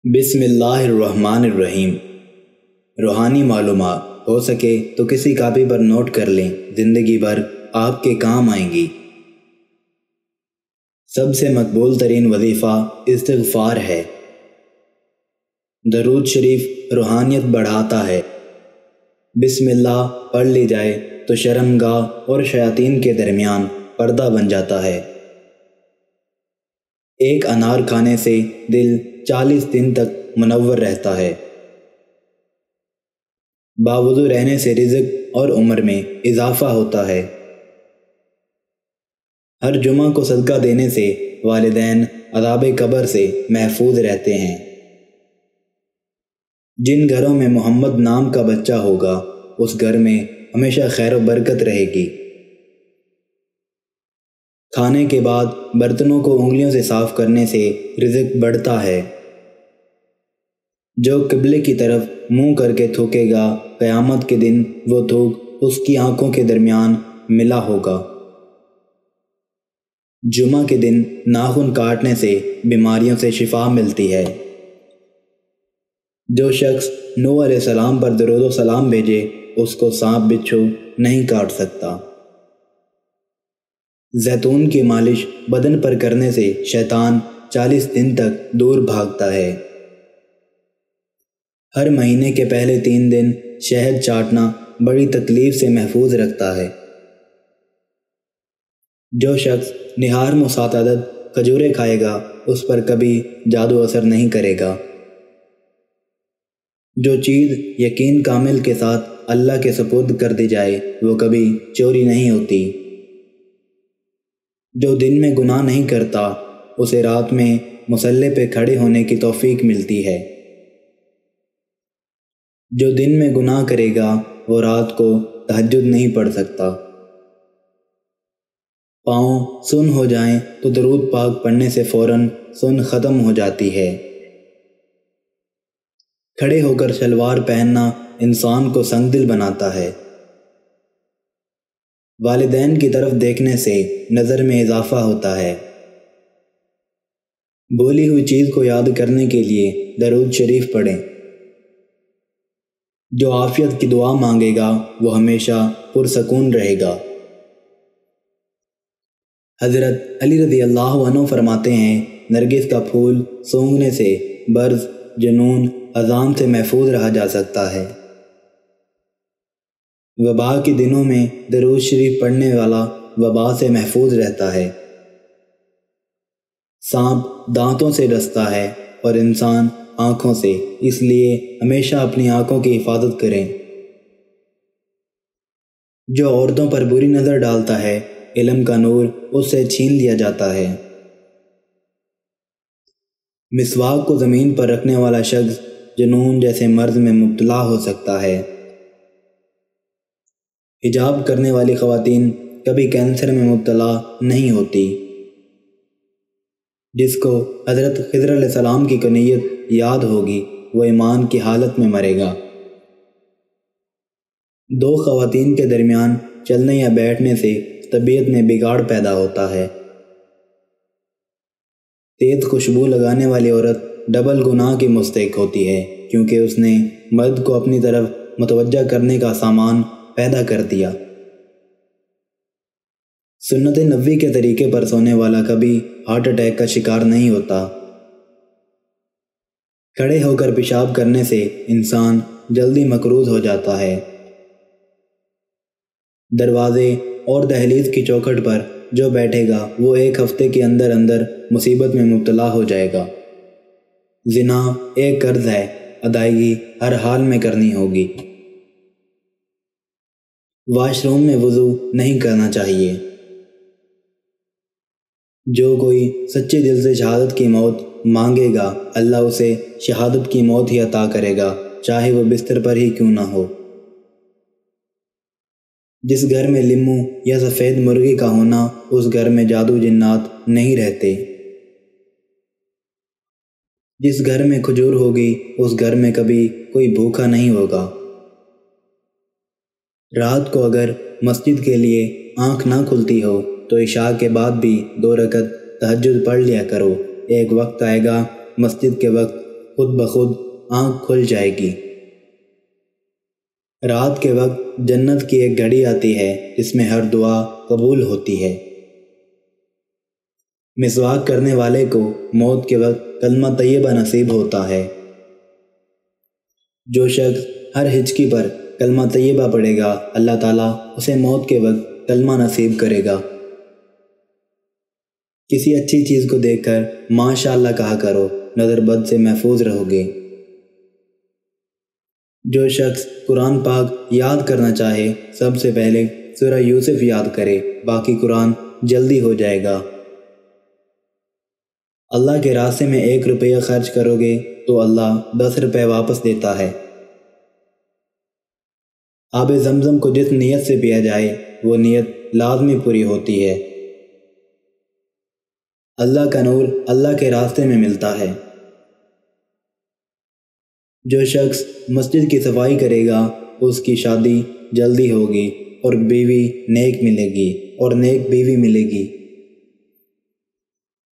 بسم اللہ الرحمن الرحیم۔ روحانی معلومات ہو سکے تو کسی کاپی پر نوٹ کر لیں، زندگی بھر آپ کے کام آئیں گی۔ سب سے مقبول ترین وظیفہ استغفار ہے۔ درود شریف روحانیت بڑھاتا ہے۔ بسم اللہ پڑھ لی جائے تو شرمگاہ اور شیاطین کے درمیان پردہ بن جاتا ہے۔ ایک انار کھانے سے دل 40 دن تک منور رہتا ہے۔ باوضو رہنے سے رزق اور عمر میں اضافہ ہوتا ہے۔ ہر جمعہ کو صدقہ دینے سے والدین عذاب قبر سے محفوظ رہتے ہیں۔ جن گھروں میں محمد نام کا بچہ ہوگا اس گھر میں ہمیشہ خیر و برکت رہے گی۔ کھانے کے بعد برتنوں کو انگلیوں سے صاف کرنے سے رزق بڑھتا ہے۔ جو قبلے کی طرف منہ کر کے تھوکے گا قیامت کے دن وہ تھوک اس کی آنکھوں کے درمیان ملا ہوگا۔ جمعہ کے دن ناخن کاٹنے سے بیماریوں سے شفا ملتی ہے۔ جو شخص نوح علیہ السلام پر درود و سلام بھیجے اس کو سانپ بچھو نہیں کاٹ سکتا۔ زیتون کی مالش بدن پر کرنے سے شیطان 40 دن تک دور بھاگتا ہے۔ ہر مہینے کے پہلے 3 دن شہد چاٹنا بڑی تکلیف سے محفوظ رکھتا ہے۔ جو شخص نہار مسات عدد کھجوریں کھائے گا اس پر کبھی جادو اثر نہیں کرے گا۔ جو چیز یقین کامل کے ساتھ اللہ کے سپرد کر دی جائے وہ کبھی چوری نہیں ہوتی۔ جو دن میں گناہ نہیں کرتا اسے رات میں مصلی پہ کھڑے ہونے کی توفیق ملتی ہے۔ جو دن میں گناہ کرے گا وہ رات کو تہجد نہیں پڑھ سکتا۔ پاؤں سن ہو جائیں تو درود پاک پڑھنے سے فوراً سن ختم ہو جاتی ہے۔ کھڑے ہو کر شلوار پہننا انسان کو سنگ دل بناتا ہے۔ والدین کی طرف دیکھنے سے نظر میں اضافہ ہوتا ہے۔ بولی ہوئی چیز کو یاد کرنے کے لیے درود شریف پڑھیں۔ جو عافیت کی دعا مانگے گا وہ ہمیشہ پرسکون رہے گا۔ حضرت علی رضی اللہ عنہ فرماتے ہیں نرگس کا پھول سونگھنے سے برز، جنون، اذان سے محفوظ رہا جا سکتا ہے۔ وبا کے دنوں میں درود شریف پڑھنے والا وبا سے محفوظ رہتا ہے۔ سانپ دانتوں سے ڈستا ہے اور انسان آنکھوں سے، اس لیے ہمیشہ اپنی آنکھوں کی حفاظت کریں۔ جو عورتوں پر بری نظر ڈالتا ہے علم کا نور اس سے چھین لیا جاتا ہے۔ مسواک کو زمین پر رکھنے والا شخص جنون جیسے مرض میں مبتلا ہو سکتا ہے۔ حجاب کرنے والی خواتین کبھی کینسر میں مبتلا نہیں ہوتی۔ جس کو حضرت خضر علیہ السلام کی کنیت یاد ہوگی وہ ایمان کی حالت میں مرے گا۔ 2 خواتین کے درمیان چلنے یا بیٹھنے سے طبیعت میں بگاڑ پیدا ہوتا ہے۔ تیز خوشبو لگانے والی عورت ڈبل گناہ کی مستحق ہوتی ہے کیونکہ اس نے مرد کو اپنی طرف متوجہ کرنے کا سامان پیدا کر دیا۔ سنت نبوی کے طریقے پر سونے والا کبھی ہارٹ اٹیک کا شکار نہیں ہوتا۔ کھڑے ہو کر پیشاب کرنے سے انسان جلدی مقروض ہو جاتا ہے۔ دروازے اور دہلیز کی چوکھٹ پر جو بیٹھے گا وہ 1 ہفتے کے اندر اندر مصیبت میں مبتلا ہو جائے گا۔ زنا ایک قرض ہے، ادائیگی ہر حال میں کرنی ہوگی۔ واش روم میں وضو نہیں کرنا چاہیے۔ جو کوئی سچے دل سے شہادت کی موت مانگے گا اللہ اسے شہادت کی موت ہی عطا کرے گا، چاہے وہ بستر پر ہی کیوں نہ ہو۔ جس گھر میں لیمو یا سفید مرغی کا ہونا اس گھر میں جادو جنات نہیں رہتے۔ جس گھر میں کھجور ہوگی اس گھر میں کبھی کوئی بھوکا نہیں ہوگا۔ رات کو اگر مسجد کے لیے آنکھ نہ کھلتی ہو تو عشاء کے بعد بھی 2 رکعت تہجد پڑھ لیا کرو۔ ایک وقت آئے گا مسجد کے وقت خود بخود آنکھ کھل جائے گی۔ رات کے وقت جنت کی ایک گھڑی آتی ہے جس میں ہر دعا قبول ہوتی ہے۔ مسواک کرنے والے کو موت کے وقت کلمہ طیبہ نصیب ہوتا ہے۔ جو شخص ہر ہچکی پر کلمہ طیبہ پڑھے گا اللہ تعالیٰ اسے موت کے وقت کلمہ نصیب کرے گا۔ کسی اچھی چیز کو دیکھ کر ماشاء اللہ کہا کرو، نظر بد سے محفوظ رہو گے۔ جو شخص قرآن پاک یاد کرنا چاہے سب سے پہلے سورہ یوسف یاد کرے، باقی قرآن جلدی ہو جائے گا۔ اللہ کے راستے میں 1 روپیہ خرچ کرو گے تو اللہ 10 روپے واپس دیتا ہے۔ آب زمزم کو جس نیت سے پیا جائے وہ نیت لازمی پوری ہوتی ہے۔ اللہ کا نور اللہ کے راستے میں ملتا ہے۔ جو شخص مسجد کی صفائی کرے گا اس کی شادی جلدی ہوگی اور بیوی نیک ملے گی اور نیک بیوی ملے گی۔